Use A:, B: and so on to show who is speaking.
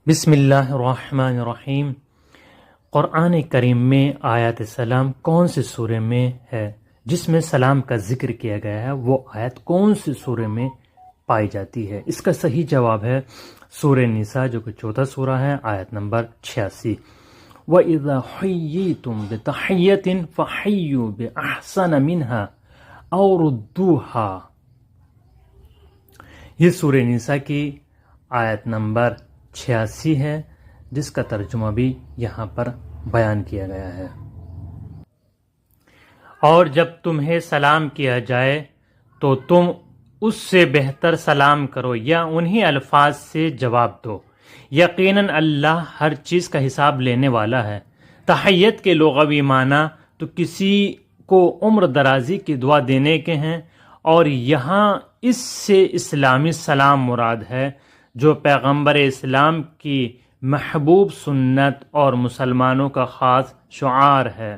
A: بسم اللہ الرحمن الرحیم۔ قرآن کریم میں آیات سلام کون سی سورہ میں ہے؟ جس میں سلام کا ذکر کیا گیا ہے وہ آیت کون سی سورہ میں پائی جاتی ہے؟ اس کا صحیح جواب ہے سورہ نساء، جو کہ چوتھا سورہ ہے، آیت نمبر 86۔ وَإِذَا حُيِّيتُم بِتَحِيَّةٍ فَحَيُّوا بِأَحْسَنَ مِنْهَا أَوْ رُدُّوهَا۔ یہ سورہ نساء کی آیت نمبر 86 ہے، جس کا ترجمہ بھی یہاں پر بیان کیا گیا ہے۔ اور جب تمہیں سلام کیا جائے تو تم اس سے بہتر سلام کرو یا انہی الفاظ سے جواب دو، یقیناً اللہ ہر چیز کا حساب لینے والا ہے۔ تحیت کے لغوی معنی تو کسی کو عمر درازی کی دعا دینے کے ہیں، اور یہاں اس سے اسلامی سلام مراد ہے، جو پیغمبر اسلام کی محبوب سنت اور مسلمانوں کا خاص شعار ہے۔